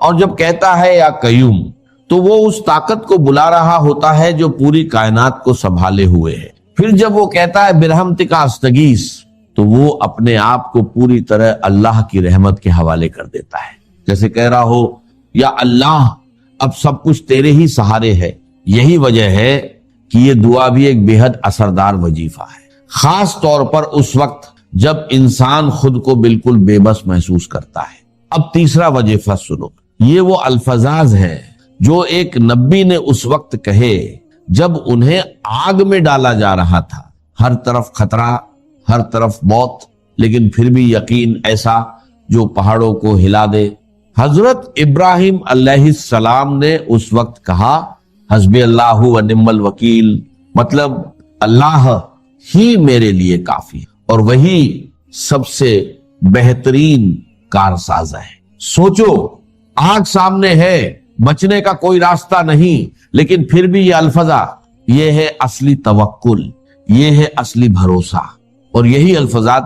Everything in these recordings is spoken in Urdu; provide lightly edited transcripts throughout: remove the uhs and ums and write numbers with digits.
اور جب کہتا ہے یا قیوم تو وہ اس طاقت کو بلا رہا ہوتا ہے جو پوری کائنات کو سنبھالے ہوئے ہے۔ پھر جب وہ کہتا ہے برحمتک استغیث تو وہ اپنے آپ کو پوری طرح اللہ کی رحمت کے حوالے کر دیتا ہے، جیسے کہہ رہا ہو یا اللہ اب سب کچھ تیرے ہی سہارے ہے۔ یہی وجہ ہے کہ یہ دعا بھی ایک بے حد اثردار وظیفہ ہے، خاص طور پر اس وقت جب انسان خود کو بالکل بے بس محسوس کرتا ہے۔ اب تیسرا وظیفہ سنو، یہ وہ الفاظ ہیں جو ایک نبی نے اس وقت کہے جب انہیں آگ میں ڈالا جا رہا تھا، ہر طرف خطرہ، ہر طرف موت، لیکن پھر بھی یقین ایسا جو پہاڑوں کو ہلا دے۔ حضرت ابراہیم علیہ السلام نے اس وقت کہا حسبی اللہ و نعم الوکیل، مطلب اللہ ہی میرے لیے کافی اور وہی سب سے بہترین کارساز ہے۔ سوچو آگ سامنے ہے، بچنے کا کوئی راستہ نہیں، لیکن پھر بھی یہ الفاظ، یہ ہے اصلی توکل، یہ ہے اصلی بھروسہ۔ اور یہی الفاظات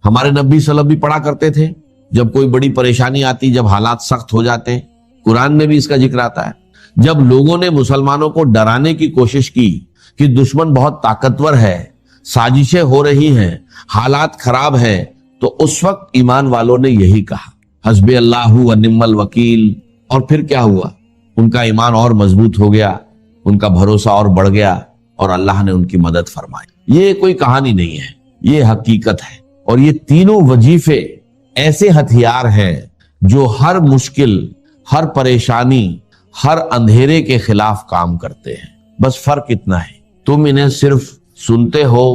ہمارے نبی صلی اللہ علیہ وسلم بھی پڑھا کرتے تھے جب کوئی بڑی پریشانی آتی، جب حالات سخت ہو جاتے۔ قرآن میں بھی اس کا ذکر آتا ہے، جب لوگوں نے مسلمانوں کو ڈرانے کی کوشش کی کہ دشمن بہت طاقتور ہے، سازشیں ہو رہی ہیں، حالات خراب ہیں، تو اس وقت ایمان والوں نے یہی کہا حسبی اللہ و نعم الوکیل۔ اور پھر کیا ہوا؟ ان کا ایمان اور مضبوط ہو گیا، ان کا بھروسہ اور بڑھ گیا اور اللہ نے ان کی مدد فرمائی۔ یہ کوئی کہانی نہیں ہے، یہ حقیقت ہے۔ اور یہ تینوں وظیفے ایسے ہتھیار ہیں جو ہر مشکل، ہر پریشانی، ہر اندھیرے کے خلاف کام کرتے ہیں۔ بس فرق اتنا ہے، تم انہیں صرف سنتے ہو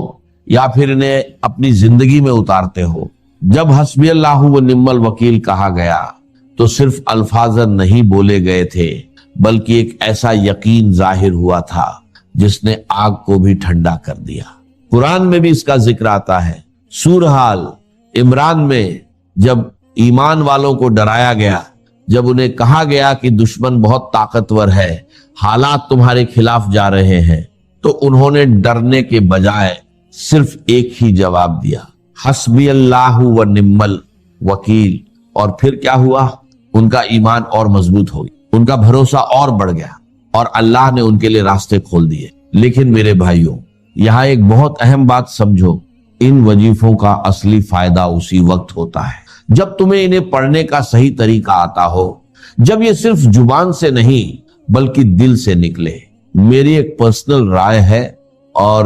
یا پھر انہیں اپنی زندگی میں اتارتے ہو۔ جب حسبی اللہ و نعم الوکیل کہا گیا تو صرف الفاظ نہیں بولے گئے تھے، بلکہ ایک ایسا یقین ظاہر ہوا تھا جس نے آگ کو بھی ٹھنڈا کر دیا۔ قرآن میں بھی اس کا ذکر آتا ہے، سورہ آل عمران میں جب ایمان والوں کو ڈرایا گیا، جب انہیں کہا گیا کہ دشمن بہت طاقتور ہے، حالات تمہارے خلاف جا رہے ہیں، تو انہوں نے ڈرنے کے بجائے صرف ایک ہی جواب دیا، حسبی اللہ و نعم الوکیل۔ اور پھر کیا ہوا؟ ان کا ایمان اور مضبوط ہو گیا، ان کا بھروسہ اور بڑھ گیا اور اللہ نے ان کے لیے راستے کھول دیے۔ لیکن میرے بھائیوں، یہاں ایک بہت اہم بات سمجھو، ان وظیفوں کا اصلی فائدہ اسی وقت ہوتا ہے جب تمہیں انہیں پڑھنے کا صحیح طریقہ آتا ہو، جب یہ صرف زبان سے نہیں بلکہ دل سے نکلے۔ میری ایک پرسنل رائے ہے اور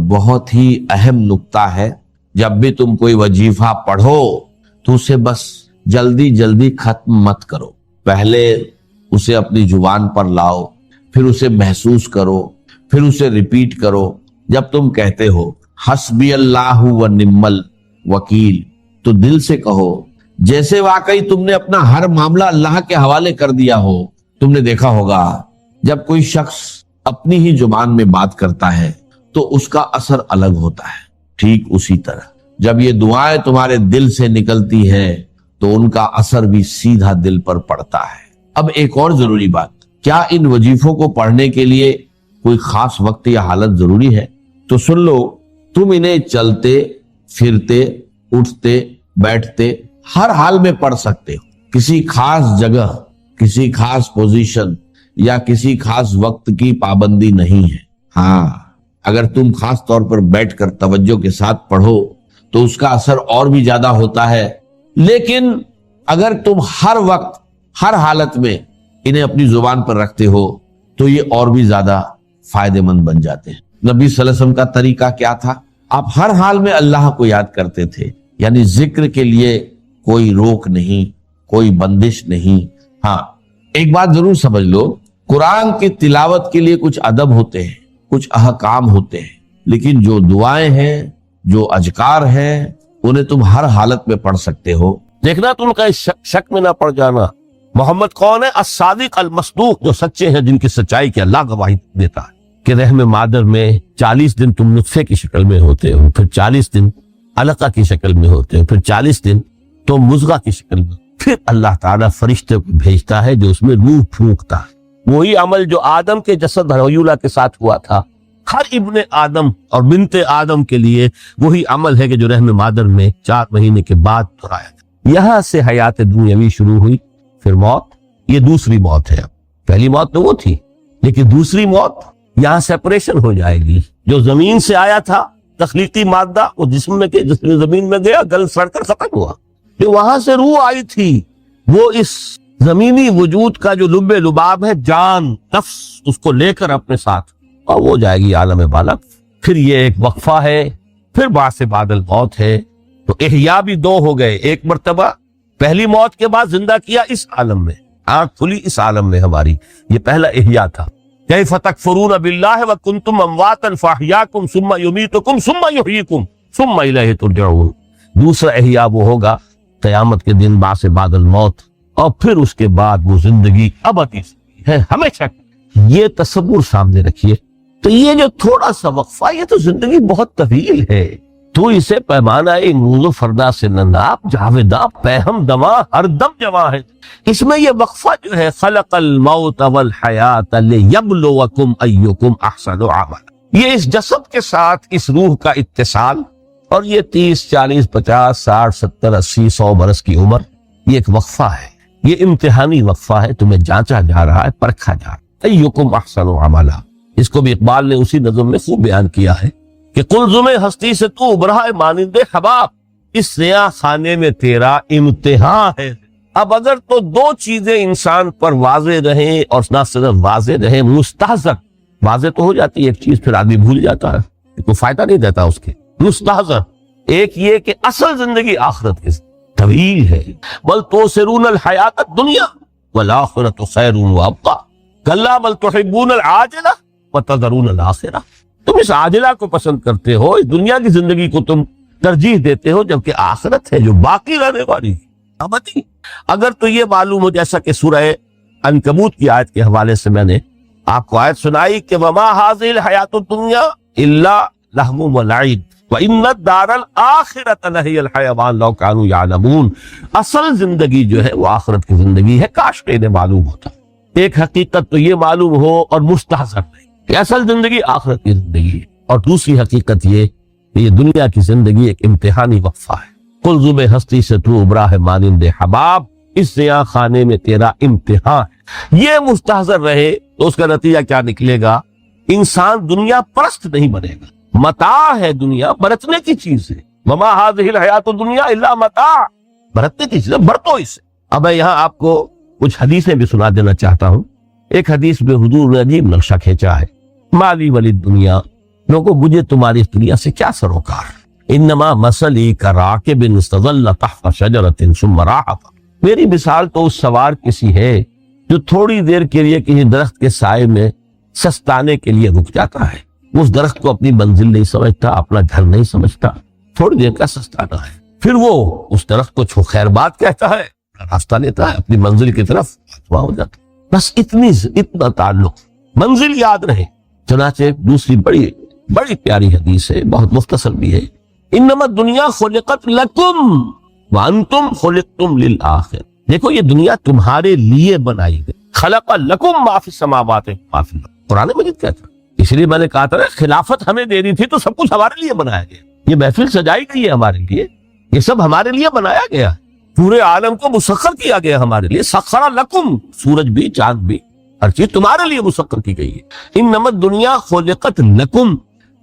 بہت ہی اہم نکتہ ہے، جب بھی تم کوئی وظیفہ پڑھو تو اسے بس جلدی جلدی ختم مت کرو، پہلے اسے اپنی زبان پر لاؤ، پھر اسے محسوس کرو، پھر اسے ریپیٹ کرو۔ جب تم کہتے ہو حسبی اللہ و نعم الوکیل تو دل سے کہو، جیسے واقعی تم نے اپنا ہر معاملہ اللہ کے حوالے کر دیا ہو۔ تم نے دیکھا ہوگا جب کوئی شخص اپنی ہی زبان میں بات کرتا ہے تو اس کا اثر الگ ہوتا ہے، ٹھیک اسی طرح جب یہ دعائیں تمہارے دل سے نکلتی ہیں تو ان کا اثر بھی سیدھا دل پر پڑتا ہے۔ اب ایک اور ضروری بات، کیا ان وظیفوں کو پڑھنے کے لیے کوئی خاص وقت یا حالت ضروری ہے؟ تو سن لو، تم انہیں چلتے پھرتے، اٹھتے بیٹھتے، ہر حال میں پڑھ سکتے ہو۔ کسی خاص جگہ، کسی خاص پوزیشن یا کسی خاص وقت کی پابندی نہیں ہے۔ ہاں، اگر تم خاص طور پر بیٹھ کر توجہ کے ساتھ پڑھو تو اس کا اثر اور بھی زیادہ ہوتا ہے، لیکن اگر تم ہر وقت، ہر حالت میں انہیں اپنی زبان پر رکھتے ہو تو یہ اور بھی زیادہ فائدے مند بن جاتے ہیں۔ نبی صلی اللہ علیہ وسلم کا طریقہ کیا تھا؟ آپ ہر حال میں اللہ کو یاد کرتے تھے، یعنی ذکر کے لیے کوئی روک نہیں، کوئی بندش نہیں۔ ہاں، ایک بات ضرور سمجھ لو، قرآن کی تلاوت کے لیے کچھ ادب ہوتے ہیں، کچھ احکام ہوتے ہیں، لیکن جو دعائیں ہیں، جو اذکار ہیں، انہیں تم ہر حالت میں پڑھ سکتے ہو۔ دیکھنا تم کا شک میں نہ پڑ جانا۔ محمد کون ہے؟ الصادق المصدوق، جو سچے ہیں، جن کی سچائی کی اللہ گواہی دیتا ہے کہ رحم مادر میں 40 دن تم نطفے کی شکل میں ہوتے ہو، پھر 40 دن علقہ کی شکل میں ہوتے ہو، پھر 40 دن تو مضغہ کی شکل میں، پھر اللہ تعالیٰ فرشتے کو بھیجتا ہے جو اس میں روح پھونکتا ہے۔ وہی عمل جو آدم کے جسد حیولہ کے ساتھ ہوا تھا، ہر ابن آدم اور بنت آدم کے لیے وہی عمل ہے کہ جو رحم مادر میں 4 مہینے کے بعد دہرایا تھا۔ یہاں سے حیات دنیاوی شروع ہوئی، پھر موت، یہ دوسری موت ہے. پہلی موت تو وہ تھی، لیکن دوسری موت یہاں سیپریشن ہو جائے گی. جو زمین سے آیا تھا تخلیقی مادہ، وہ جسم میں زمین میں گیا، گل سڑ کر ختم ہوا. جو وہاں سے روح آئی تھی وہ اس زمینی وجود کا جو لب لباب ہے، جان نفس، اس کو لے کر اپنے ساتھ، اور وہ جائے گی عالم بالا. پھر یہ ایک وقفہ ہے، پھر بعد بعد الموت ہے. تو احیاء بھی دو ہو گئے. ایک مرتبہ پہلی موت کے بعد زندہ کیا اس عالم میں، آنکھ کھلی اس عالم میں ہماری، یہ پہلا احیاء تھا. کیف تکفرون باللہ وکنتم امواتا فاحیاکم ثم یمیتکم ثم یحییکم ثم الیہ ترجعون. دوسرا احیاء وہ ہوگا قیامت کے دن بعد بعد الموت، اور پھر اس کے بعد وہ زندگی ابدی ہے، ہمیشہ. یہ تصور سامنے رکھیے. تو یہ جو تھوڑا سا وقفہ، یہ تو زندگی بہت طویل ہے. تو اسے پیمانہ نوز و فردا سے نناب جاویداں پہم دواں ہر دم جواں ہے. اس میں یہ وقفہ جو ہے، خلق الموت والحیات لیبلوکم ایکم احسن عملا، یہ اس جسد کے ساتھ اس روح کا اتصال، اور یہ 30 40 50 60 70 80 100 برس کی عمر، یہ ایک وقفہ ہے. یہ امتحانی وقفہ ہے، تمہیں جانچا جا رہا ہے، پرکھا جا رہا ہے. ایکم احسن عملا، اس کو بھی اقبال نے اسی نظم میں خوب بیان کیا ہے کہ قلزم ہستی سے تو ابرہ مانند حباب، اس سیاہ خانے میں تیرا امتحان ہے. اب اگر تو دو چیزیں انسان پر واضح رہیں، اور نہ صرف واضح رہیں، مستحضر، واضح تو ہو جاتی ہے ایک چیز، پھر آدمی بھول جاتا ہے، کوئی فائدہ نہیں دیتا اس کے. مستحضر ایک یہ کہ اصل زندگی آخرت کی طویل ہے. بل توسرون الحیات الدنیا والآخرۃ خیر وابقیٰ کلا بل تحبون العاجلہ وتذرون الآخرہ. تم اس عاجلہ کو پسند کرتے ہو، اس دنیا کی زندگی کو تم ترجیح دیتے ہو، جبکہ آخرت ہے جو باقی رہنے والی ابدی. اگر تو یہ معلوم ہو، جیسا کہ سورہ عنکبوت کی آیت کے حوالے سے میں نے آپ کو آیت سنائی کہ وما هذه الحیات الدنیا الا لہو ولعب وان الدار الاخرۃ لہی الحیوان لو کانوا یعلمون. اصل زندگی جو ہے وہ آخرت کی زندگی ہے، کاش کہ انہیں معلوم ہوتا. ایک حقیقت تو یہ معلوم ہو اور مستحضر نہیں کہ اصل زندگی آخرت کی زندگی ہے، اور دوسری حقیقت یہ کہ یہ دنیا کی زندگی ایک امتحانی وقفہ ہے. قلزم ہستی سے تو ابراہ مانند حباب، اس سیاہ خانے میں تیرا امتحان ہے. یہ مستحضر رہے تو اس کا نتیجہ کیا نکلے گا؟ انسان دنیا پرست نہیں بنے گا. متاع ہے دنیا، برتنے کی چیز ہے. وما هذه الحیات الدنیا الا متاع، برتنے کی چیز ہے، برتو اسے. اب میں یہاں آپ کو کچھ حدیثیں بھی سنا دینا چاہتا ہوں. ایک حدیث میں حضور نے عجیب نقشہ کھینچا ہے. مالی ولی دنیا، لوگوں مجھے تمہاری اس دنیا سے کیا سروکار؟ انما مثلی کراکب استظل تحت شجرۃ ثم راح. میری مثال تو اس سوار کسی ہے جو تھوڑی دیر کے لیے کسی درخت کے سائے میں سستانے کے لیے رک جاتا ہے. اس درخت کو اپنی منزل نہیں سمجھتا، اپنا گھر نہیں سمجھتا، تھوڑی دیر کا سستانا ہے. پھر وہ اس درخت کو چھو خیر بات کہتا ہے، راستہ لیتا ہے اپنی منزل کی طرف، وہاں ہو جاتا. بس اتنا تعلق، منزل یاد رہے. چنانچہ دوسری بڑی پیاری حدیث ہے، بہت مختصر بھی ہے. انما الدنیا خلقت لکم وانتم خلقتم للآخرہ. دیکھو یہ دنیا تمہارے لیے بنائی گئی. خلق لکم ما فی السماوات ما فی الارض، قرآن مجید کہتا ہے. اس لیے میں نے کہا تھا خلافت ہمیں دینی تھی تو سب کچھ ہمارے لیے بنایا گیا. یہ محفل سجائی گئی ہے ہمارے لیے، یہ سب ہمارے لیے بنایا گیا. پورے عالم کو مسخر کیا گیا ہمارے لیے. سخر لکم، سورج بھی چاند بھی ہر چیز تمہارے لیے مسخر کی گئی ہے. انما الدنیا خلقت لکم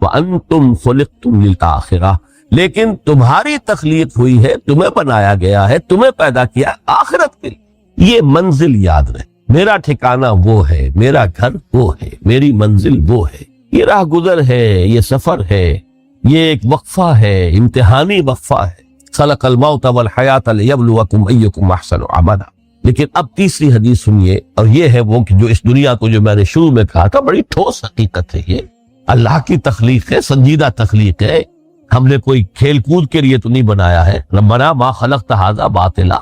وانتم خلقتم للآخرہ. لیکن تمہاری تخلیق ہوئی ہے، تمہیں بنایا گیا ہے، تمہیں پیدا کیا آخرت کے لیے. یہ منزل یاد رہے. میرا ٹھکانہ وہ ہے، میرا گھر وہ ہے، میری منزل وہ ہے. یہ راہ گزر ہے، یہ سفر ہے، یہ ایک وقفہ ہے، امتحانی وقفہ ہے. خلق الموت والحیات لیبلوکم ایکم احسن عملا. لیکن اب تیسری حدیث سنیے، اور یہ ہے وہ کہ جو اس دنیا کو، جو میں نے شروع میں کہا تھا، بڑی ٹھوس حقیقت ہے. یہ اللہ کی تخلیق ہے، سنجیدہ تخلیق ہے. ہم نے کوئی کھیل کود کے لیے تو نہیں بنایا ہے. ربنا ما خلقت ھذا باطلا.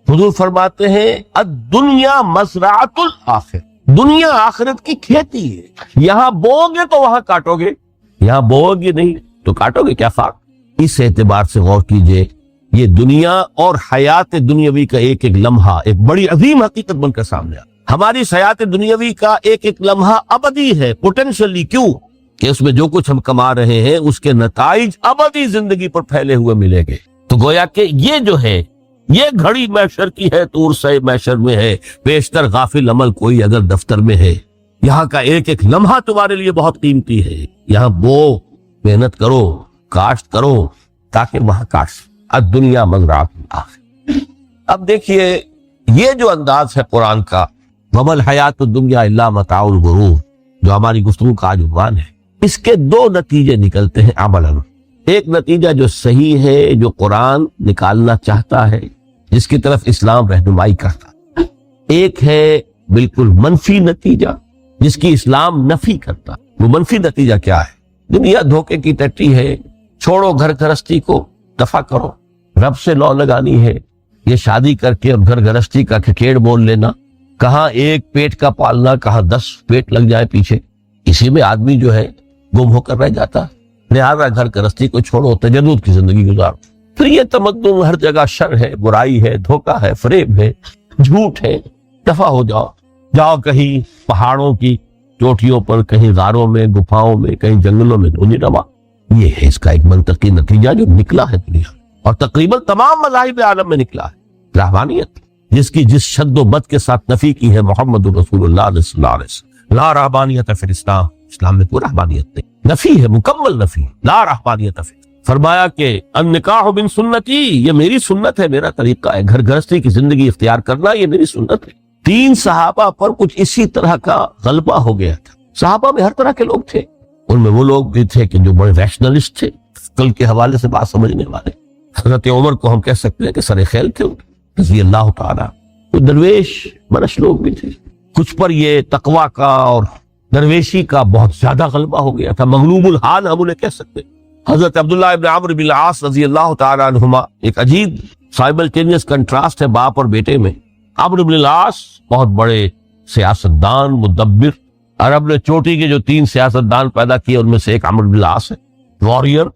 حضور فرماتے ہیں الدنیا مزرعۃ الآخرہ، دنیا آخرت کی کھیتی ہے. یہاں بو گے تو وہاں کاٹو گے، یہاں بو گے نہیں تو کاٹو گے کیا خاک. اس اعتبار سے غور کیجئے، یہ دنیا اور حیات دنیاوی کا ایک ایک لمحہ ایک بڑی عظیم حقیقت بن کر سامنے آ. ہماری حیات دنیاوی کا ایک ایک لمحہ ابدی ہے پوٹینشلی. کیوں کہ اس میں جو کچھ ہم کما رہے ہیں اس کے نتائج ابدی زندگی پر پھیلے ہوئے ملیں گے. تو گویا کہ یہ جو ہے یہ گھڑی محشر کی ہے، طور سے محشر میں ہے، بیشتر غافل عمل کوئی اگر دفتر میں ہے۔ یہاں کا ایک ایک لمحہ تمہارے لیے بہت قیمتی ہے، یہاں بو، محنت کرو، کاشت کرو تاکہ وہاں کاشت الدنیا مزرعۃ الآخرہ۔ اب دیکھیے یہ جو انداز ہے قرآن کا، وَمَا الْحَيَاةُ الدُّنْيَا إِلَّا مَتَاعُ الْغُرُورِ، جو ہماری گفتگو کا آج عنوان ہے، اس کے دو نتیجے نکلتے ہیں عملاً۔ ایک نتیجہ جو صحیح ہے، جو قرآن نکالنا چاہتا ہے، جس کی طرف اسلام رہنمائی کرتا ہے، ایک ہے بالکل منفی نتیجہ جس کی اسلام نفی کرتا۔ وہ منفی نتیجہ کیا ہے؟ دنیا دھوکے کی ٹٹی ہے، چھوڑو گھر گھرستی کو، دفع کرو، رب سے لو لگانی ہے۔ یہ شادی کر کے اور گھر گھرستی کا کھکیڑ بول لینا، کہاں ایک پیٹ کا پالنا، کہاں 10 پیٹ لگ جائے پیچھے، اسی میں آدمی جو ہے گم ہو کر رہ جاتا۔ لہذا گھر گھرستی کو چھوڑو، تجدد کی زندگی گزارو۔ پھر یہ تمدن ہر جگہ شر ہے، برائی ہے، دھوکہ ہے، فریب ہے، جھوٹ ہے، دفع ہو جاؤ۔ جاؤ کہیں پہاڑوں کی چوٹیوں پر، کہیں غاروں میں، گفاؤں میں، کہیں جنگلوں میں دھونی روا۔ یہ ہے اس کا ایک منطقی نتیجہ جو نکلا ہے دنیا، اور تقریباً تمام مذاہب عالم میں نکلا ہے۔ رحمانیت، جس کی جس شد و بد کے ساتھ نفی کی ہے محمد رسول اللہ صلی اللہ علیہ وسلم، لا رحمانیت فی الاسلام، اسلام میں کوئی رحمانیت نہیں، نفی ہے، مکمل نفی، لا رحمانیت فی۔ فرمایا کہ النکاح من سنتی، یہ میری سنت ہے، میرا طریقہ ہے، گھر گھرستی کی زندگی اختیار کرنا یہ میری سنت ہے۔ 3 صحابہ پر کچھ اسی طرح کا غلبہ ہو گیا تھا۔ صحابہ میں ہر طرح کے لوگ تھے، ان میں وہ لوگ بھی تھے کہ جو بڑے ریشنلسٹ تھے، عقل کے حوالے سے بات سمجھنے والے۔ حضرت عمر کو ہم کہہ سکتے ہیں کہ سر خیل تھے رضی اللہ تعالیٰ۔ تو درویش منش لوگ بھی تھے، کچھ پر یہ تقویٰ کا اور درویشی کا بہت زیادہ غلبہ ہو گیا تھا، مغلوب الحال ہم انہیں کہہ سکتے ہیں۔ حضرت عبداللہ ابن عمرو بن العاص رضی اللہ تعالیٰ عنہما، ایک عجیب سائملٹینیس کنٹراسٹ ہے باپ اور بیٹے میں۔ عمرو بن العاص بہت بڑے سیاستدان، مدبر، عرب نے چوٹی کے جو 3 سیاستدان پیدا کیے ان میں سے ایک عمرو بن العاص ہے، وارئر،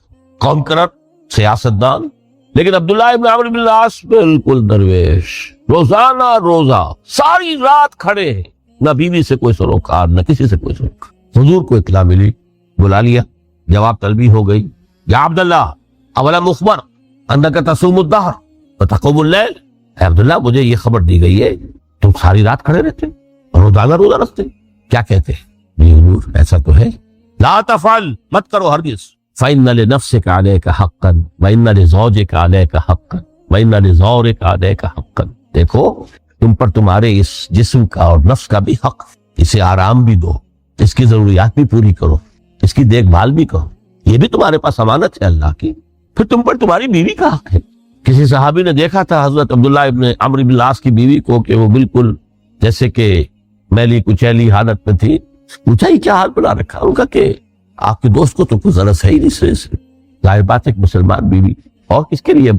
کانکرر، سیاستدان۔ لیکن عبداللہ ابن عمرو بن العاص بالکل درویش، روزانہ روزہ ساری رات کھڑے ہیں، نہ بیوی سے کوئی سروکار، نہ کسی سے کوئی سروکار۔ حضور کو اطلاع ملی، بلا لیا، جواب طلبی ہو گئی، یا عبداللہ اولم اخبر انک تصوم الدہر وتقوم اللیل، اے عبداللہ مجھے یہ خبر دی گئی ہے تم ساری رات کھڑے رہتے اور روزانہ روزہ رکھتے، کیا کہتے ہیں؟ جی حضور ایسا تو ہے۔ لا تفعل، مت کرو ہرگز۔ فإن لنفسك عليك حقا وإن لزوجك عليك حقا وإن لزورك عليك حقا، دیکھو تم پر تمہارے اس جسم کا اور نفس کا بھی حق، اسے آرام بھی دو، اس کی ضروریات بھی پوری کرو، اس کی دیکھ بھال بھی کرو، یہ بھی تمہارے پاس امانت ہے اللہ کی۔ پھر تم پر تمہاری بیوی کا حق ہے۔ کسی صحابی نے دیکھا تھا حضرت عبداللہ ابن عمرو بن العاص کی بیوی کو کہ وہ بالکل جیسے کہ میلی کچیلی حالت میں تھی، پوچھا یہ کیا حال بنا رکھا؟ ان کا کہ آپ کے دوست کو تو کوئی غرض ہے ہی نہیں سے، ظاہر بات ہے کہ مسلمان بیوی اور کس کے لیے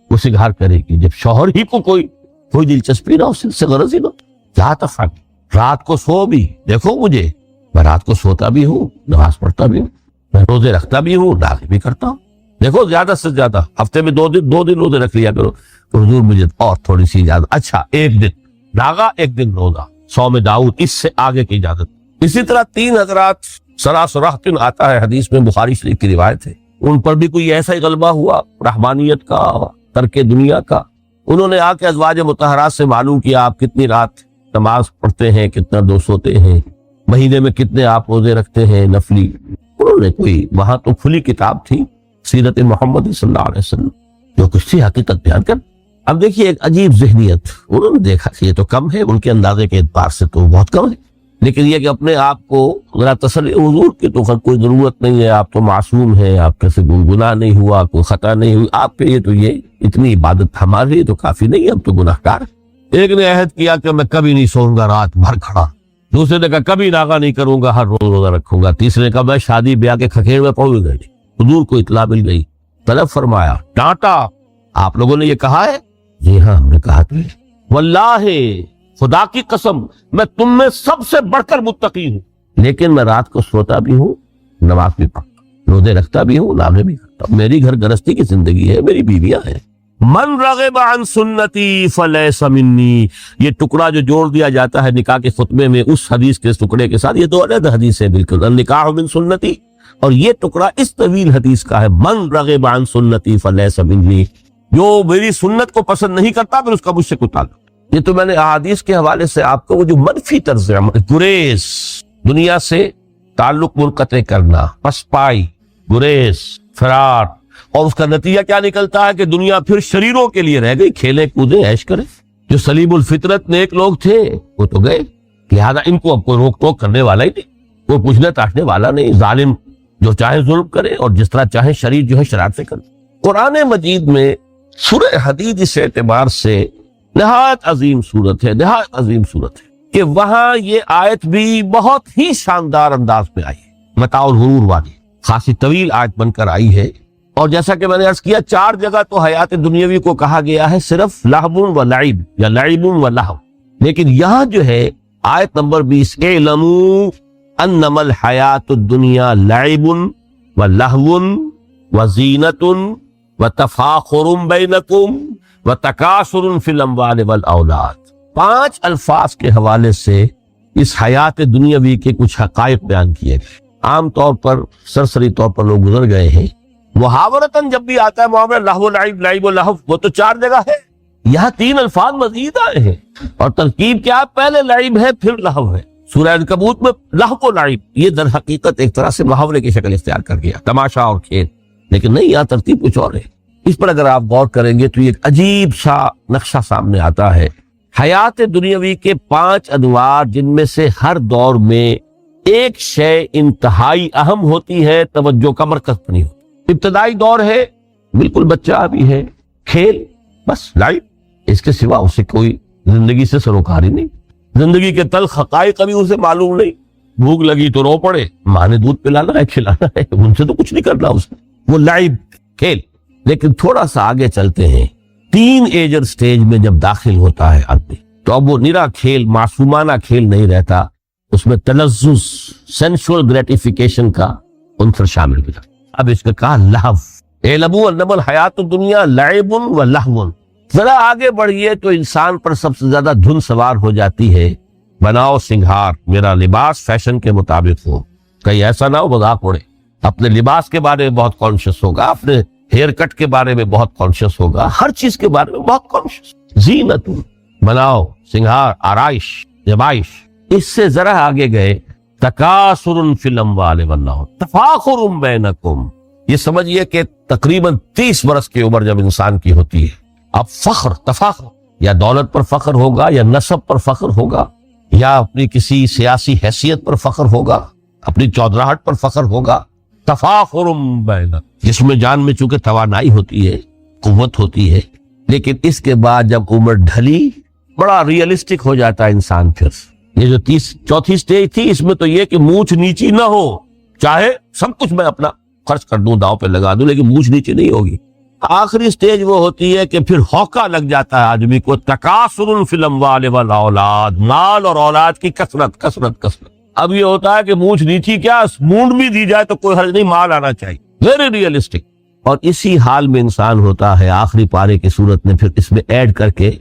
وہ سگار کرے گی جب شوہر ہی کو کوئی دلچسپی نہ، اس سے غرض ہی نہ۔ لا تفعل، رات کو سو بھی، دیکھو مجھے میں رات کو سوتا بھی ہوں، نماز پڑھتا بھی ہوں، میں روزے رکھتا بھی ہوں، ناغے بھی کرتا ہوں، دیکھو زیادہ سے زیادہ ہفتے میں 2 دن روزے رکھ لیا کرو۔ تو حضور مجھے اور تھوڑی سی اجازت، اچھا 1 دن ناغا 1 دن روزہ، صوم داؤد، اس سے آگے کی اجازت۔ اسی طرح 3 حضرات سراسراہتن آتا ہے حدیث میں، بخاری شریف کی روایت ہے، ان پر بھی کوئی ایسا ہی غلبہ ہوا رحمانیت کا، ترک دنیا کا۔ انہوں نے آ کے ازواج مطہرات سے معلوم کیا آپ کتنی رات نماز پڑھتے ہیں، کتنا دو سوتے ہیں، مہینے میں کتنے آپ روزے رکھتے ہیں نفلی۔ انہوں نے کوئی وہاں تو کھلی کتاب تھی سیرت محمد صلی اللہ علیہ وسلم، جو کچھ تھی حقیقت بیان کر۔ اب دیکھیے ایک عجیب ذہنیت، انہوں نے دیکھا کہ یہ تو کم ہے، ان کے اندازے کے اعتبار سے تو بہت کم ہے، لیکن یہ کہ اپنے آپ کو ذرا تسلی، حضور کی تو کوئی ضرورت نہیں ہے، آپ تو معصوم ہیں، آپ کے سے گناہ نہیں ہوا، کوئی خطا نہیں ہوئی، آپ کے لیے تو یہ اتنی عبادت ہمارے لیے تو کافی نہیں ہے، ہم تو گناہگار۔ ایک نے عہد کیا کہ میں کبھی نہیں سوؤں گا رات بھر کھڑا، دوسرے نے کہا کبھی ناغا نہیں کروں گا، ہر روز روزہ رکھوں گا، تیسرے نے کہا میں شادی بیاہ کے کھکھیڑ میں پہنچ گئی۔ حضور کو اطلاع مل گئی، طلب فرمایا، ڈانٹا، آپ لوگوں نے یہ کہا ہے؟ جی ہاں ہم نے کہا تو ہے۔ واللہ، خدا کی قسم میں تم میں سب سے بڑھ کر متقی ہوں، لیکن میں رات کو سوتا بھی ہوں، نماز بھی پڑھتا، روزے رکھتا بھی ہوں، نافلے بھی کرتا ہوں، میری گھر گرستی کی زندگی ہے، میری بیویاں ہیں۔ من رغب عن سنتی فلیس منی، یہ ٹکڑا جو جوڑ دیا جاتا ہے نکاح کے خطبے میں اس حدیث کے ٹکڑے کے ساتھ، یہ دو علیحدہ حدیث ہے بالکل، النکاح من سنتی، اور یہ ٹکڑا اس طویل حدیث کا ہے، من رغب عن سنتی فلیس منی، جو میری سنت کو پسند نہیں کرتا پھر اس کا مجھ سے کوئی تعلق۔ یہ تو میں نے احادیث کے حوالے سے آپ کو وہ جو منفی طرز عمل، گریز، دنیا سے تعلق منقطع کرنا، پسپائی، گریز، فرار، اور اس کا نتیجہ کیا نکلتا ہے کہ دنیا پھر شریروں کے لیے رہ گئی، کھیلے کودے عیش کرے۔ جو سلیم الفطرت نیک لوگ تھے وہ تو گئے، لہذا ان کو اب کوئی روک ٹوک کرنے والا ہی نہیں، کوئی پوچھنے تاشنے والا نہیں، ظالم جو چاہے ظلم کرے اور جس طرح چاہے شریر جو ہے شرارت سے کرے۔ قرآن مجید میں سورہ حدید اس اعتبار سے نہایت عظیم صورت ہے، نہایت عظیم صورت ہے کہ وہاں یہ آیت بھی بہت ہی شاندار انداز میں آئی ہے، متاع الغرور والی، خاصی طویل آیت بن کر آئی ہے۔ اور جیسا کہ میں نے عرض کیا، 4 جگہ تو حیات دنیاوی کو کہا گیا ہے صرف لہو و لعب یا لعب و لہو، لیکن یہاں جو ہے آیت نمبر 20، اعلموا انما الحیات الدنیا لعب و لہو و زینت و تفاخر بینکم و تکاثر فی الاموال والاولاد۔ 5 الفاظ کے حوالے سے اس حیات دنیاوی کے کچھ حقائق بیان کیے گئے، عام طور پر سرسری طور پر لوگ گزر گئے ہیں۔ محاورتاً جب بھی آتا ہے معاملہ لہو لعب، لعب و لہو، وہ تو 4 جگہ ہے، یہاں 3 الفاظ مزید آئے ہیں، اور ترکیب کیا، پہلے لعب ہے پھر لہو ہے۔ سورہ عنکبوت میں لہو و لعب یہ در حقیقت ایک طرح سے محاورے کی شکل اختیار کر گیا، تماشا اور کھیل، لیکن نہیں، یہاں ترتیب کچھ اور ہے۔ اس پر اگر آپ غور کریں گے تو یہ ایک عجیب سا نقشہ سامنے آتا ہے۔ حیات دنیاوی کے 5 انواع، جن میں سے ہر دور میں ایک شے انتہائی اہم ہوتی ہے، توجہ کا مرکز بنی ہوتی ہے۔ ابتدائی دور ہے، بالکل بچہ بھی ہے، کھیل، بس لائف، اس کے سوا اسے کوئی زندگی سے سروکار ہی نہیں، زندگی کے تلخ حقائق ابھی اسے معلوم نہیں، بھوک لگی تو رو پڑے، ماں نے دودھ پلانا ہے، کھلانا ہے، ان سے تو کچھ نہیں کرنا اسے، وہ لائف، کھیل۔ لیکن تھوڑا سا آگے چلتے ہیں، 3 ایجر سٹیج میں جب داخل ہوتا ہے آدمی تو اب وہ نرا کھیل، معصومانہ کھیل نہیں رہتا، اس میں تلذذ، سینشول گریٹیفیکیشن کا عنصر شامل ہو جاتا۔ اب اس کا کہا لہو، اعلموا انما الحیات الدنیا لعب و لہو۔ ذرا آگے بڑھیے تو انسان پر سب سے زیادہ دھن سوار ہو جاتی ہے، بناؤ سنگھار، میرا لباس فیشن کے مطابق ہو، کہیں ایسا نہ ہو مذاق اڑے، اپنے لباس کے بارے میں بہت کانشیس ہوگا، اپنے ہیئر کٹ کے بارے میں بہت کانشیس ہوگا، ہر چیز کے بارے میں بہت کانشیس۔ زینت، بناؤ سنگھار، آرائش، زیبائش۔ اس سے ذرا آگے گئے، تکاثر فی الاموال والاولاد، تفاخر بینکم۔ یہ سمجھیے کہ تقریباً 30 برس کی عمر جب انسان کی ہوتی ہے، اب فخر، تفاخر، یا دولت پر فخر ہوگا، یا نسب پر فخر ہوگا، یا اپنی کسی سیاسی حیثیت پر فخر ہوگا، اپنی چودراہٹ پر فخر ہوگا، تفاخر بینکم۔ جسم جان میں چونکہ توانائی ہوتی ہے، قوت ہوتی ہے، لیکن اس کے بعد جب عمر ڈھلی، بڑا ریئلسٹک ہو جاتا ہے انسان۔ پھر یہ جو 4تھی سٹیج تھی، اس میں تو یہ کہ مونچھ نیچی نہ ہو، چاہے سب کچھ میں اپنا خرچ کر دوں، داؤ پہ لگا دوں، لیکن مونچھ نیچی نہیں ہوگی۔ آخری سٹیج وہ ہوتی ہے کہ پھر ہوکا لگ جاتا ہے آدمی کو، تکاثر فی الاموال والاولاد، مال اور اولاد کی کثرت کثرت کثرت۔ اب یہ ہوتا ہے کہ مونچھ نیچی کیا، مونڈ بھی دی جائے تو کوئی حرج نہیں، مال آنا چاہیے، ویری ریئلسٹک۔ اور اسی حال میں انسان ہوتا ہے، آخری پارے کی صورت میں پھر اس میں ایڈ کر کے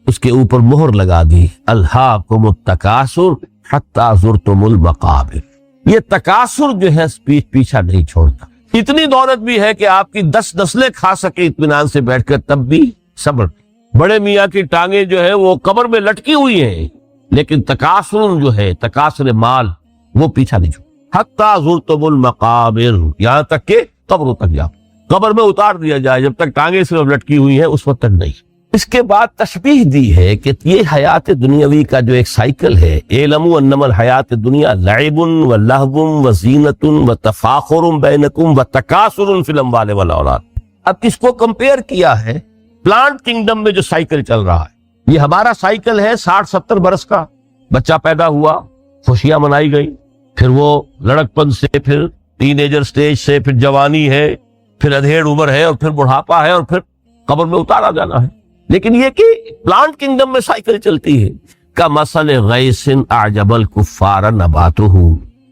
اس کے اوپر مہر لگا دی، الہاکم التکاثر حتی زرتم المقابر۔ یہ تکاثر جو ہے پیچھا نہیں چھوڑتا، اتنی دولت بھی ہے کہ آپ کی 10 نسلیں کھا سکے اطمینان سے بیٹھ کر، تب بھی صبر۔ بڑے میاں کی ٹانگیں جو ہے وہ قبر میں لٹکی ہوئی ہیں، لیکن تکاثر جو ہے، تکاثر مال، وہ پیچھا نہیں چھوڑتا، حتی زرتم المقابر، یہاں تک کہ قبروں تک جاؤ، قبر میں اتار دیا جائے، جب تک ٹانگیں صرف لٹکی ہوئی ہیں اس وقت تک نہیں۔ اس کے بعد تشبیہ دی ہے کہ یہ حیات دنیاوی کا جو ایک سائیکل ہے، اعلموا انما الحیات الدنیا لعب و لہو و زینت و تفاخر بینکم و تکاثر فی الاموال والاولاد۔ اب اس کو کمپیئر کیا ہے پلانٹ کنگڈم میں جو سائیکل چل رہا ہے، یہ ہمارا سائیکل ہے 60-70 برس کا، بچہ پیدا ہوا، خوشیاں منائی گئی، پھر وہ لڑکپن سے، پھر ٹین ایجر سٹیج سے، پھر جوانی ہے، پھر ادھیڑ عمر ہے، اور پھر بڑھاپا ہے، اور پھر قبر میں اتارا جانا ہے۔ لیکن یہ کہ پلانٹ کنگڈم میں سائیکل چلتی ہے، کمثل غیث اعجب الکفار نباتہ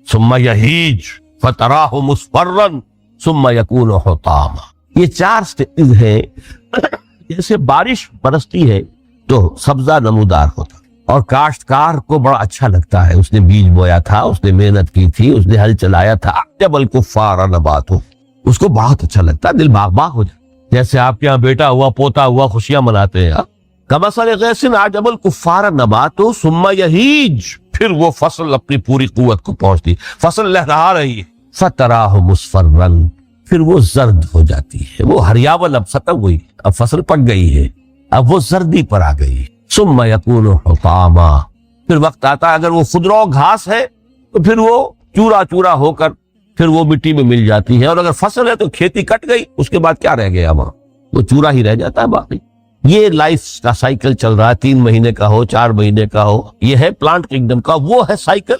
ثم یہیج فتراہ مصفرا ثم یکون حطاما۔ یہ 4 سٹیج ہیں۔ جیسے بارش برستی ہے تو سبزہ نمودار ہوتا، اور کاشتکار کو بڑا اچھا لگتا ہے، اس نے بیج بویا تھا، اس نے محنت کی تھی، اس نے ہل چلایا تھا، اعجب الکفار نباتہ، اس کو بہت اچھا لگتا ہے، دل باغ باغ ہو جاتا۔ جیسے آپ کے یہاں بیٹا ہوا پوتا ہوا خوشیاں مناتے ہیں. کمثل غیث اعجب الکفار نباتہ ثم یہیج, پھر وہ فصل اپنی پوری قوت کو پہنچتی, فصل لہرا رہی ہے, فتراہ مصفرا, پھر وہ زرد ہو جاتی ہے. وہ ہریاول اب ختم ہوئی, اب فصل پک گئی ہے, اب وہ زردی پر آ گئی. ثم یکون حطاما, پھر وقت آتا ہے اگر وہ خضرو گھاس ہے تو پھر وہ چورا چورا ہو کر پھر وہ مٹی میں مل جاتی ہے, اور اگر فصل ہے تو کھیتی کٹ گئی, اس کے بعد کیا رہ گیا وہاں, وہ چورا ہی رہ جاتا ہے باقی. یہ لائف کا سائیکل چل رہا ہے, 3 مہینے کا ہو 4 مہینے کا ہو, یہ ہے پلانٹ کنگڈم کا, وہ ہے سائیکل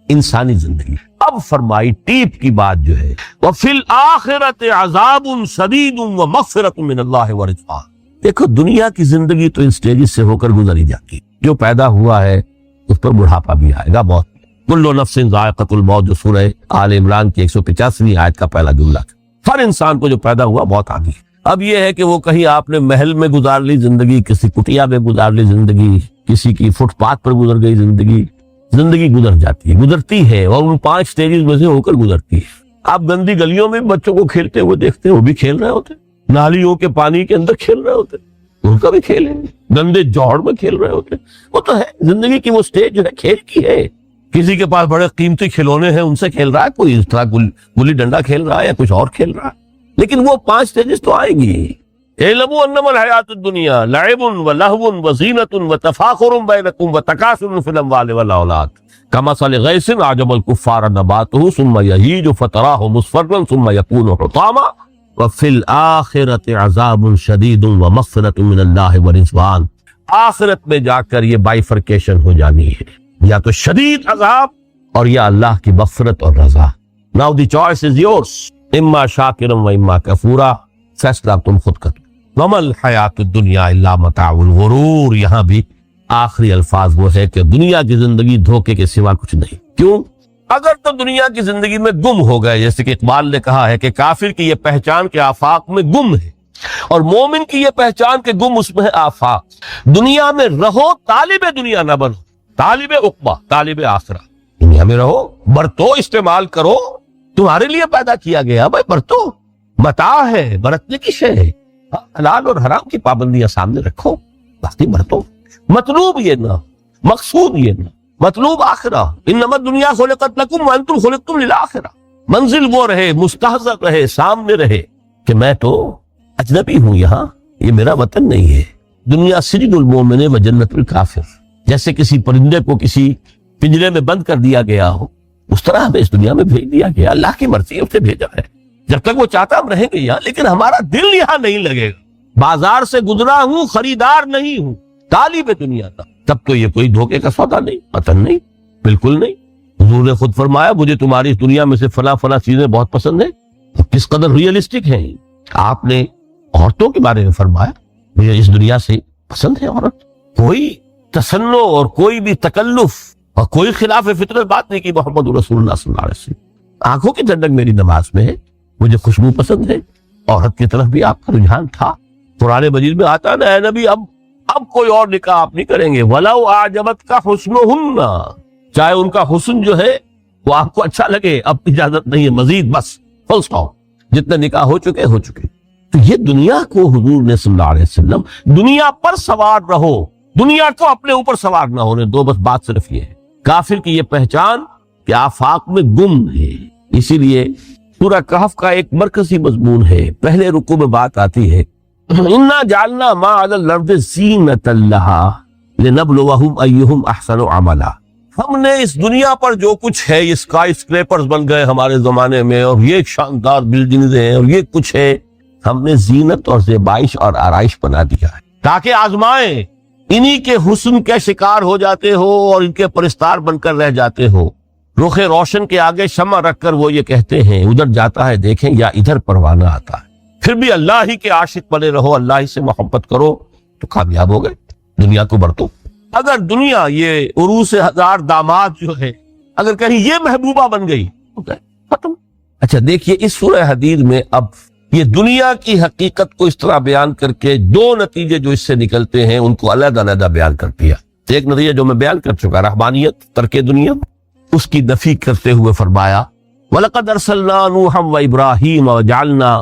انسانی زندگی. اب فرمائی ٹیپ کی بات جو ہے, وَفِي الْآخِرَةِ عَذَابٌ شَدِيدٌ وَمَغْفِرَةٌ مِّنَ اللَّهِ وَرِضْوَانٌ. دیکھو دنیا کی زندگی تو ان سٹیجز سے ہو کر گزر ہی جاتی, جو پیدا ہوا ہے اس پر بڑھاپا بھی آئے گا, موت. کل نفس ذائقۃ الموت, جو سورہ آل عمران کی 185ویں آیت کا پہلا جملہ. ہر انسان کو جو پیدا ہوا موت آ گئی. اب یہ ہے کہ وہ کہیں آپ نے محل میں گزار لی زندگی, کسی کٹیا میں گزار لی زندگی, کسی کی فٹ پاتھ پر گزر گئی زندگی. زندگی گزر جاتی ہے, گزرتی ہے, اور ان 5 سٹیجز میں سے ہو کر گزرتی ہے. آپ گندی گلیوں میں بچوں کو کھیلتے ہوئے دیکھتے ہیں, وہ بھی کھیل رہے ہوتے, نالیوں کے پانی کے اندر کھیل رہے ہوتے, ان کا بھی کھیل ہے. گندے جوہر میں کھیل رہے ہوتے, وہ تو ہے زندگی کی وہ سٹیج جو ہے کھیل کی ہے. کسی کے پاس بڑے قیمتی کھلونے ہیں, ان سے کھیل رہا ہے, کوئی اس طرح گلی ڈنڈا کھیل رہا ہے یا کچھ اور کھیل رہا ہے. لیکن وہ 5 سٹیجز تو آئیں گی. اعلموا انما الحیات الدنیا لعب ولہو وزینۃ وتفاخر بینکم وتکاثر فی الاموال والاولاد کمثل غیث اعجب الکفار نباتہ ثم یہیج فتراہ مصفرا ثم یکون حطاما وفی الآخرۃ عذاب شدید ومغفرۃ من اللہ ورضوان. آخرت میں جا کر یہ بائیفرکیشن ہو جانی ہے, یا تو شدید عذاب اور یا اللہ کی مغفرت اور رضا. Now the choice is yours, اما شاکرا و اما کفورا, فیصلہ تم خود کرو. وما الحیات الدنیا الا متاع الغرور, یہاں بھی آخری الفاظ وہ ہے کہ دنیا کی زندگی دھوکے کے سوا کچھ نہیں. کیوں؟ اگر تو دنیا کی زندگی میں گم ہو گئے, جیسے کہ اقبال نے کہا ہے کہ کافر کی یہ پہچان کے آفاق میں گم ہے, اور مومن کی یہ پہچان کے گم اس میں ہے آفاق. دنیا میں رہو, طالب دنیا نہ بنو, طالب عقبہ, طالب آخرہ. دنیا میں رہو, برتو, استعمال کرو, تمہارے لیے پیدا کیا گیا بھائی, برتو, متاع ہے, برتنے کی شے ہے. حلال اور حرام کی پابندیاں سامنے رکھو, باقی برتو. مطلوب یہ نہ, مقصود یہ نہ, مطلوب آخرہ. انما الدنیا خلقت لکم وانتم خلقتم للآخرہ. منزل وہ رہے, مستحضر رہے, سامنے رہے کہ میں تو اجنبی ہوں, یہاں یہ میرا وطن نہیں ہے. دنیا سجن المومن و جنت الکافر. جیسے کسی پرندے کو کسی پنجرے میں بند کر دیا گیا ہو, اس طرح ہمیں اس دنیا میں بھیج دیا گیا. اللہ کی مرضی اسے بھیجا ہے. جب تک وہ چاہتا ہم رہیں گے یہاں, لیکن ہمارا دل یہاں نہیں لگے گا. بازار سے گزرا ہوں, خریدار نہیں ہوں, طالب دنیا کا. تب تو یہ کوئی دھوکے کا سودا نہیں, وطن نہیں, بالکل نہیں. حضور نے خود فرمایا مجھے تمہاری اس دنیا میں سے فلاں فلاں چیزیں بہت پسند ہیں. کس قدر ریئلسٹک ہیں. آپ نے عورتوں کے بارے میں فرمایا مجھے اس دنیا سے پسند ہے عورت. کوئی تصنع اور کوئی بھی تکلف اور کوئی خلاف فطرت بات نہیں کی محمد رسول اللہ صلی اللہ علیہ وسلم. آنکھوں کی ٹھنڈک میری نماز میں ہے, مجھے خوشبو پسند ہے. عورت کی طرف بھی آپ کا رجحان تھا. قرآن مجید میں آتا نا, اے نبی اب کوئی اور نکاح آپ نہیں کریں گے. وَلَوْ أَعْجَبَتْكَ حُسْنُهُنَّ, چاہے ان کا حسن جو ہے وہ آپ کو اچھا لگے, اب اجازت نہیں ہے مزید, بس فل اسٹاپ. جتنے نکاح ہو چکے. تو یہ دنیا کو حضور نے صلی اللہ علیہ وسلم دنیا پر سوار رہو, دنیا کو اپنے اوپر سوار نہ ہونے دو. بس بات صرف یہ ہے. کافر کی یہ پہچان کہ آفاق میں گم ہے. اسی لیے سورہ کہف کا ایک مرکزی مضمون ہے. پہلے رکوع میں بات آتی ہے اِنَّا جَعَلْنَا مَا عَلَى الْأَرْضِ زِینَةً لَهَا لِنَبْلُوَهُمْ أَيُّهُمْ أَحْسَنُ عَمَلًا. ہم نے اس دنیا پر جو کچھ ہے, یہ اسکائی اسکریپرز بن گئے ہمارے زمانے میں, اور یہ شاندار بلڈنگز ہیں, اور یہ کچھ ہے, ہم نے زینت اور زیبائش اور آرائش بنا دیا ہے تاکہ آزمائیں. انہی کے حسن کے شکار ہو جاتے ہو اور ان کے پرستار بن کر رہ جاتے ہو. رخ روشن کے آگے شمع رکھ کر وہ یہ کہتے ہیں ادھر جاتا ہے دیکھیں, یا ادھر پروانہ آتا ہے. پھر بھی اللہ ہی کے عاشق بنے رہو, اللہ ہی سے محبت کرو تو کامیاب ہو گئے. دنیا کو برتو. اگر دنیا یہ عروس 1000 داماد جو ہے, اگر کہیں یہ محبوبہ بن گئی تو ختم. اچھا دیکھیے اس سورہ حدید میں اب یہ دنیا کی حقیقت کو اس طرح بیان کر کے 2 نتیجے جو اس سے نکلتے ہیں ان کو علیحدہ علیحدہ بیان کر دیا. ایک نتیجہ جو میں بیان کر چکا, رحمانیت, ترک دنیا, اس کی نفی کرتے ہوئے فرمایا وَلَقَدْ أَرْسَلْنَا نُوحًا وَإِبْرَاهِيمَ وَجَعَلْنَا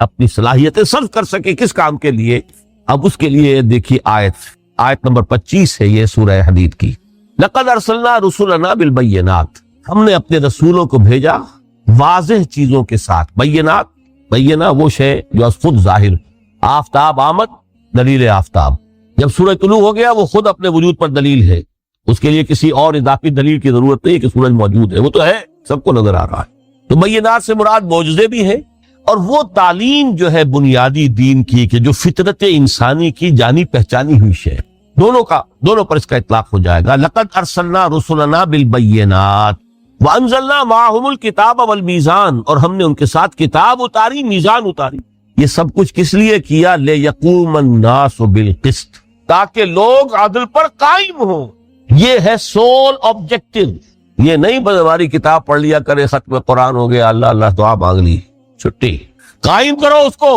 اپنی صلاحیتیں صرف کر سکے کس کام کے لیے. اب اس کے لیے دیکھیے آیت نمبر 25 ہے یہ سورہ حدید کی. لقد ارسلنا رسلنا بالبینات، ہم نے اپنے رسولوں کو بھیجا واضح چیزوں کے ساتھ. بینات، بینہ وہ شے جو از خود ظاہر. آفتاب آمد، دلیل آفتاب. جب سورج طلوع ہو گیا وہ خود اپنے وجود پر دلیل ہے، اس کے لیے کسی اور اضافی دلیل کی ضرورت نہیں کہ سورج موجود ہے، وہ تو ہے، سب کو نظر آ رہا ہے. تو بینات سے مراد معجزے بھی ہیں، اور وہ تعلیم جو ہے بنیادی دین کی کہ جو فطرت انسانی کی جانی پہچانی ہوئی شے، دونوں پر اس کا اطلاق ہو جائے گا. لقد ارسلنا رسلنا بالبینات وانزلنا معهم الکتاب والمیزان، اور ہم نے ان کے ساتھ کتاب اتاری، میزان اتاری. یہ سب کچھ کس لیے کیا؟ لیقوم الناس بالقسط، تاکہ لوگ عدل پر قائم ہوں. یہ ہے سول آبجیکٹو. یہ نہیں بس ہماری کتاب پڑھ لیا کرے، ختم قرآن ہو گیا، اللہ اللہ دعا مانگ لی، چھٹی. قائم کرو اس کو،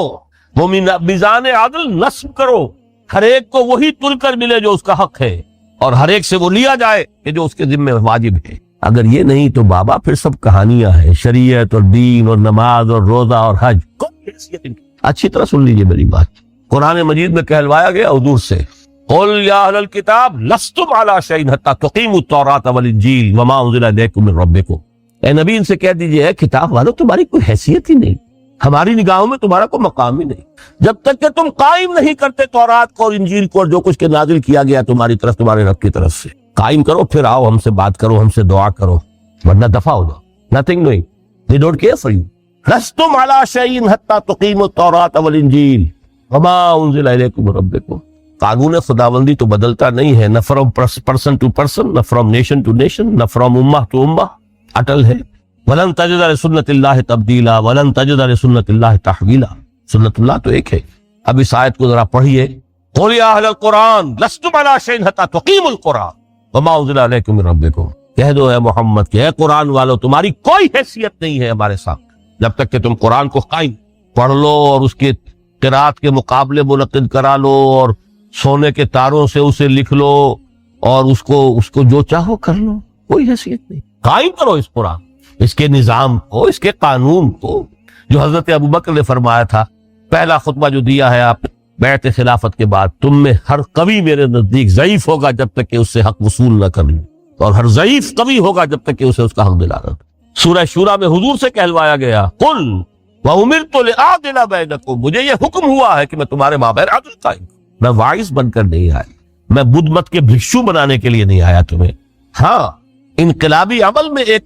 وہ میزان عدل نصب کرو، ہر ایک کو وہی تل کر ملے جو اس کا حق ہے، اور ہر ایک سے وہ لیا جائے کہ جو اس کے ذمہ واجب ہے. اگر یہ نہیں تو بابا پھر سب کہانیاں ہیں، شریعت اور دین اور نماز اور روزہ اور حج. اچھی طرح سن لیجئے میری بات. قرآن مجید میں کہلوایا گیا حضور سے، قل یا اہل الکتاب لستم علی شیء حتی تقیموا التوراۃ والانجیل وما انزل الیکم من ربکم. اے نبی ان سے کہہ دیجئے، اے کتاب والو تمہاری کوئی حیثیت ہی نہیں، ہماری نگاہوں میں تمہارا کوئی مقام ہی نہیں، جب تک کہ تم قائم نہیں کرتے تورات کو اور انجیل کو اور جو کچھ کے نازل کیا گیا تمہاری طرف، تمہارے رب کی طرف سے. قائم کرو، پھر آؤ ہم سے بات کرو، ہم سے دعا کرو، ورنہ دفع ہو جاؤ. Nothing doing, they don't care for you. لستم علی شیء حتی تقیموا التوراۃ والانجیل وما انزل الیکم من ربکم. قانون خداوندی تو بدلتا نہیں ہے، نہ فرام پرسن ٹو پرسن، نہ فرام نیشن ٹو نیشن، نہ فرام امہ ٹو امہ، اٹل ہے. وَلَن تَجِدَ لِسُنَّتِ اللَّهِ تَبْدِيلًا وَلَن تَجِدَ لِسُنَّتِ اللَّهِ تَحْوِيلًا. سنت اللہ تو ایک ہے. اب اس آیت کو ذرا پڑھیے. قُلْ يَا أَهْلَ الْقُرْآنِ لَسْتُمْ عَلَىٰ شَيْءٍ حَتَّىٰ تُقِيمُوا الْقُرْآنَ وَمَا أُنزِلَ إِلَيْكُم مِّن رَّبِّكُم. کہہ دو اے محمد کہ اے قرآن والو تمہاری کوئی حیثیت نہیں ہے ہمارے ساتھ جب تک کہ تم قرآن کو قائم پڑھ لو اور اس کے قرات کے مقابلے منعقد کرا لو اور سونے کے تاروں سے اسے لکھ لو اور اس کو جو چاہو کر لو. کوئی حیثیت نہیں. قائم کرو اس قرآن، اس کے نظام کو، اس کے قانون کو، جو حضرت ابوبکر نے فرمایا تھا پہلا خطبہ جو دیا ہے آپ بیعت خلافت کے بعد، تم میں ہر قوی میرے نزدیک ضعیف ہوگا جب تک کہ اس سے حق وصول نہ کر لوں، اور ہر ضعیف قوی ہوگا جب تک کہ اسے اس کا حق دلانا. سورہ شورا میں حضور سے کہلوایا گیا، قل وَأُمِرْتُ لِأَعْدِلَ بَيْنَكُمْ، مجھے یہ حکم ہوا ہے کہ میں تمہارے مابین عدل قائم. میں وائس بن کر نہیں آیا، میں بدھ مت کے بھکشو بنانے کے لیے نہیں آیا تمہیں. ہاں انقلابی عمل میں ایک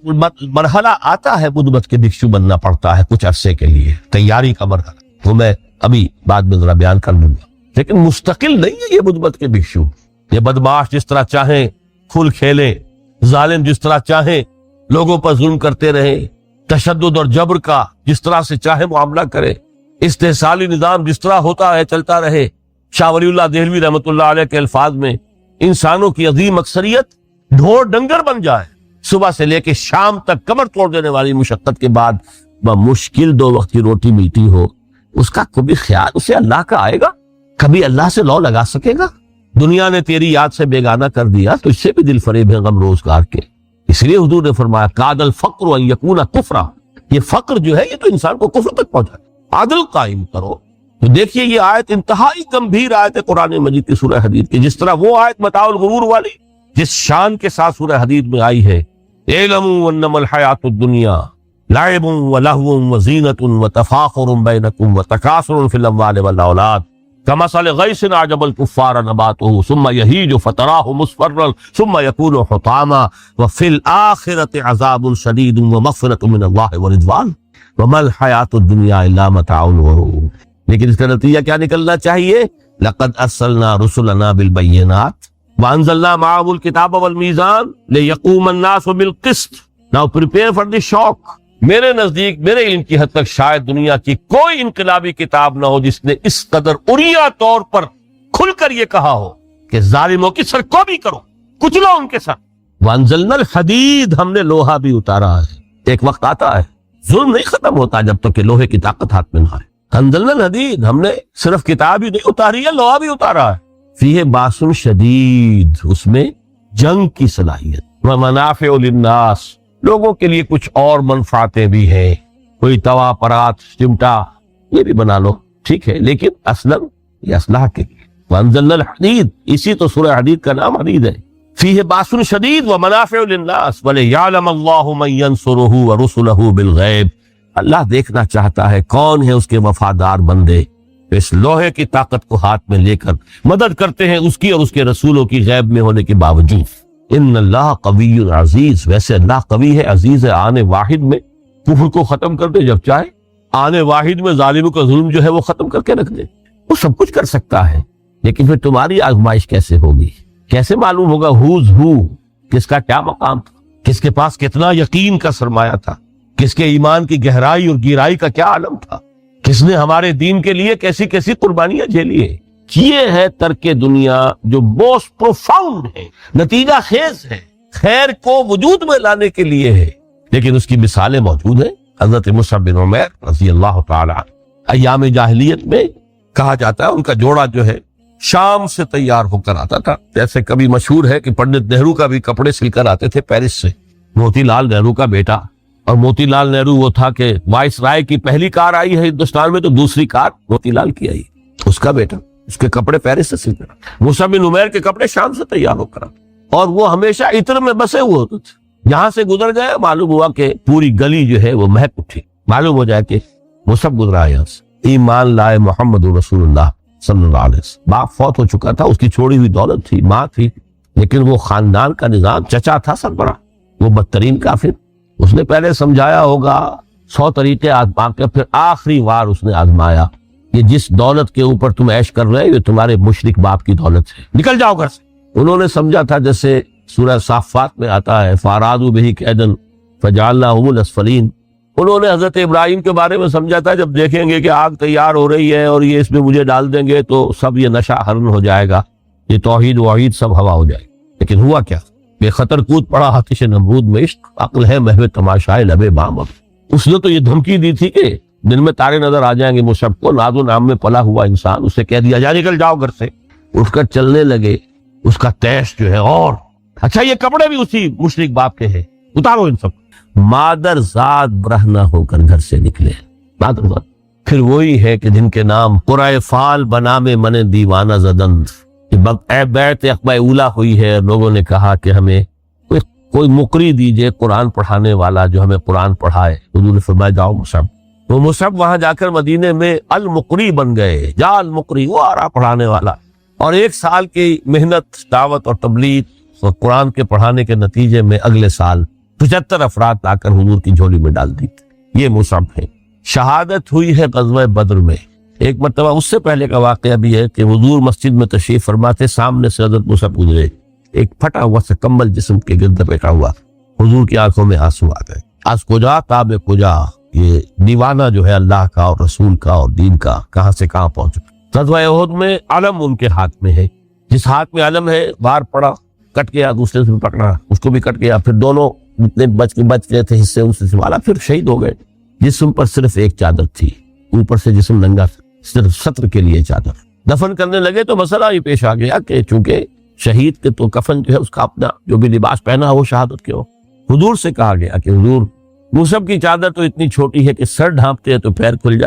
مرحلہ آتا ہے، بدھ مت کے بھکشو بننا پڑتا ہے کچھ عرصے کے لیے، تیاری کا مرحلہ، وہ میں ابھی بعد میں ذرا بیان کر لوں گا. لیکن مستقل نہیں ہے یہ بدھ مت کے بھکشو. یہ بدمعاش جس طرح چاہیں کھل کھیلیں، ظالم جس طرح چاہیں لوگوں پر ظلم کرتے رہیں، تشدد اور جبر کا جس طرح سے چاہے معاملہ کرے، استحصالی نظام جس طرح ہوتا ہے چلتا رہے. شاہ ولی اللہ دہلوی رحمۃ اللہ علیہ کے الفاظ میں، انسانوں کی عظیم اکثریت ڈھور ڈنگر بن جائے، صبح سے لے کے شام تک کمر توڑ دینے والی مشقت کے بعد بمشکل 2 وقت کی روٹی ملتی ہو، اس کا کبھی خیال اسے اللہ کا آئے گا؟ کبھی اللہ سے لو لگا سکے گا؟ دنیا نے تیری یاد سے بیگانہ کر دیا تو اس سے بھی دل فریب ہے غم روزگار کے. اس لیے حضور نے فرمایا کاد الفقر ان یکون کفرا، یہ فقر جو ہے یہ تو انسان کو کفر تک پہنچائے. عدل قائم کرو. تو دیکھیے یہ آیت انتہائی گمبھیر آیت ہے قرآن مجید کی سورہ حدید کی. جس طرح وہ آیت متاع الغرور والی جس شان کے ساتھ سورہ حدید میں آئی ہے، اعلموا انما الحیات الدنیا لعب ولہو وزینۃ وتفاخر بینکم وتکاثر فی الاموال والاولاد کمثل غیث اعجب الکفار نباتہ ثم یہیج فتراہ مصفرا ثم یکون حطاما وفی الآخرۃ عذاب شدید ومغفرۃ من اللہ ورضوان وما الحیات الدنیا الا متاع الغرور. لیکن اس کا نتیجہ کیا نکلنا چاہیے؟ لقد ارسلنا رسلنا بالبینات وانزلنا معهم الکتاب والمیزان لیقوم الناس بالقسط. Now prepare for the shock. میرے نزدیک، میرے علم کی حد تک شاید دنیا کی کوئی انقلابی کتاب نہ ہو جس نے اس قدر عریاں طور پر کھل کر یہ کہا ہو کہ ظالموں کی سرکوبی کرو، کچلو ان کے ساتھ. وانزلنا الحدید، ہم نے لوہا بھی اتارا ہے. ایک وقت آتا ہے ظلم نہیں ختم ہوتا جب تک کہ لوہے کی طاقت ہاتھ میں نہ آئے. انزلنا الحدید، ہم نے صرف کتاب ہی نہیں اتاری ہے، لوہا بھی اتارا ہے. فیہ باس شدید، اس میں جنگ کی صلاحیت. ومنافع للناس، لوگوں کے لیے کچھ اور منفعتیں بھی ہیں. کوئی توا پرات چمٹا یہ بھی بنا لو، ٹھیک ہے، لیکن اصلاً یہ اسلحہ کے لیے۔ وانزلنا الحدید، اسی تو سورہ حدید کا نام حدید ہے۔ فیہ باس شدید ومنافع للناس ولیعلم اللہ من ینصرہ ورسلہ بالغیب۔ اللہ دیکھنا چاہتا ہے کون ہے اس کے وفادار بندے اس لوہے کی طاقت کو ہاتھ میں لے کر مدد کرتے ہیں اس کی اور اس کے رسولوں کی غیب میں ہونے کے باوجود۔ ان اللہ قوی عزیز، ویسے اللہ قوی ہے، عزیز ہے، آنے واحد میں کفر کو ختم کر دے جب چاہے، آنے واحد میں ظالموں کا ظلم جو ہے وہ ختم کر کے رکھ دے، وہ سب کچھ کر سکتا ہے۔ لیکن پھر تمہاری آزمائش کیسے ہوگی؟ کیسے معلوم ہوگا ہوز ہو، کس کا کیا مقام تھا، کس کے پاس کتنا یقین کا سرمایہ تھا، کس کے ایمان کی گہرائی اور گہرائی کا کیا عالم تھا، کس نے ہمارے دین کے لیے کیسی کیسی قربانیاں جھیلی ہیں۔ یہ ہے ترک دنیا جو موسٹ پروفاؤنڈ ہے، نتیجہ خیز ہے، خیر کو وجود میں لانے کے لیے ہے، لیکن اس کی مثالیں موجود ہیں۔ حضرت مصعب بن عمیر رضی اللہ تعالی عنہ، ایام جاہلیت میں کہا جاتا ہے ان کا جوڑا جو ہے شام سے تیار ہو کر آتا تھا، جیسے کبھی مشہور ہے کہ پنڈت نہرو کا بھی کپڑے سل کر آتے تھے پیرس سے، موتی لال نہرو کا بیٹا، اور موتی لال نہرو وہ تھا کہ وائس رائے کی پہلی کار آئی ہے ہندوستان میں تو دوسری کار موتی لال کی آئی، اس کا بیٹا، اس کے کپڑے پیرس سے سل کر، مصعب بن عمیر کے کپڑے شام سے تیار ہو کر آتے، اور وہ ہمیشہ عطر میں بسے ہوئے ہوتے تھے۔ یہاں سے گزر گئے، معلوم ہوا کہ پوری گلی جو ہے وہ مہک اٹھی، معلوم ہو جائے کہ مصعب گزرا ہے یہاں سے، ایمان لائے محمد رسول اللہ صلی اللہ علیہ وسلم۔ باپ فوت ہو چکا تھا، اس کی چھوڑی ہوئی دولت تھی، ماں تھی، لیکن وہ خاندان کا نظام، چچا تھا سربراہ، وہ بدترین کافر، اس نے پہلے سمجھایا ہوگا 100 طریقے آزما کے پھر آخری بار اس نے آزمایا کہ جس دولت کے اوپر تم عیش کر رہے ہو یہ تمہارے مشرک باپ کی دولت ہے، نکل جاؤ گھر سے۔ انہوں نے سمجھا تھا جیسے سورہ صافات میں آتا ہے فَأَرَادُوا بِهِ كَيْدًا فَجَعَلْنَاهُمُ الْأَسْفَلِينَ، انہوں نے حضرت ابراہیم کے بارے میں سمجھا تھا جب دیکھیں گے کہ آگ تیار ہو رہی ہے اور یہ اس میں مجھے ڈال دیں گے تو سب یہ نشہ حرن ہو جائے گا، یہ توحید وحید سب ہوا ہو جائے گی، لیکن ہوا کیا؟ بے خطر کود پڑا آتش نمرود میں عشق، عقل ہے محو تماشائے لبے بام۔ اس نے تو یہ دھمکی دی تھی کہ دن میں تارے نظر آ جائیں گے مصعب کو، ناز و نام میں پلا ہوا انسان، اسے کہہ دیا جا نکل جاؤ گھر سے، اٹھ کر چلنے لگے، اس کا تیش جو ہے اور اچھا یہ کپڑے بھی اسی مشرک باپ کے ہیں، اتارو ان سب۔ مادر ذات برہنہ ہو کر گھر سے نکلے، مادر ذات پھر وہی ہے کہ جن کے نام قرائے فال بنا میں من دیوانہ زدند، بیعت عقبہ اولا ہوئی ہے، لوگوں نے کہا کہ ہمیں کوئی مقری دیجئے قرآن پڑھانے والا جو ہمیں قرآن پڑھائے، حضور نے فرمایا جاؤ مصعب۔ وہ مصعب وہاں جا کر مدینے میں المقری بن گئے، جا المقری، وہ آ رہا پڑھانے والا، اور 1 سال کی محنت دعوت اور تبلیغ اور قرآن کے پڑھانے کے نتیجے میں اگلے سال 75 افراد لا کر حضور کی جھولی میں ڈال دی۔ یہ مصعب ہے۔ شہادت ہوئی ہے غزوہ بدر میں، ایک مرتبہ اس سے پہلے کا واقعہ بھی ہے کہ حضور مسجد میں تشریف فرماتے، سامنے سے حضرت مصعب گزرے، ایک پھٹا ہوا سا کمبل جسم کے گرد بیٹھا ہوا، حضور کی آنکھوں میں آنسو آ گئے۔ آج کجا تاب کجا، یہ دیوانہ جو ہے اللہ کا اور رسول کا اور دین کا کہاں سے کہاں پہنچ۔ غزوہ احد میں علم ان کے ہاتھ میں ہے، جس ہاتھ میں علم ہے وار پڑا، کٹ گیا، دوسرے سے پکڑا، اس کو بھی کٹ گیا، پھر دونوں جتنے بچ گئے تھے حصے ان سے سنبھالا، پھر شہید ہو گئے۔ جسم پر صرف ایک چادر تھی، اوپر سے جسم ننگا، صرف ستر کے لیے چادر۔ دفن کرنے لگے تو مسئلہ ہی پیش آ گیا کہ چونکہ شہید کے تو کفن جو ہے اس کا اپنا جو بھی لباس پہنا وہ شہادت کے ہو۔ حضور سے کہا گیا کہ حضور مصعب کی چادر تو اتنی چھوٹی ہے کہ سر ڈھانپتے ہیں تو پیر کھل جائے،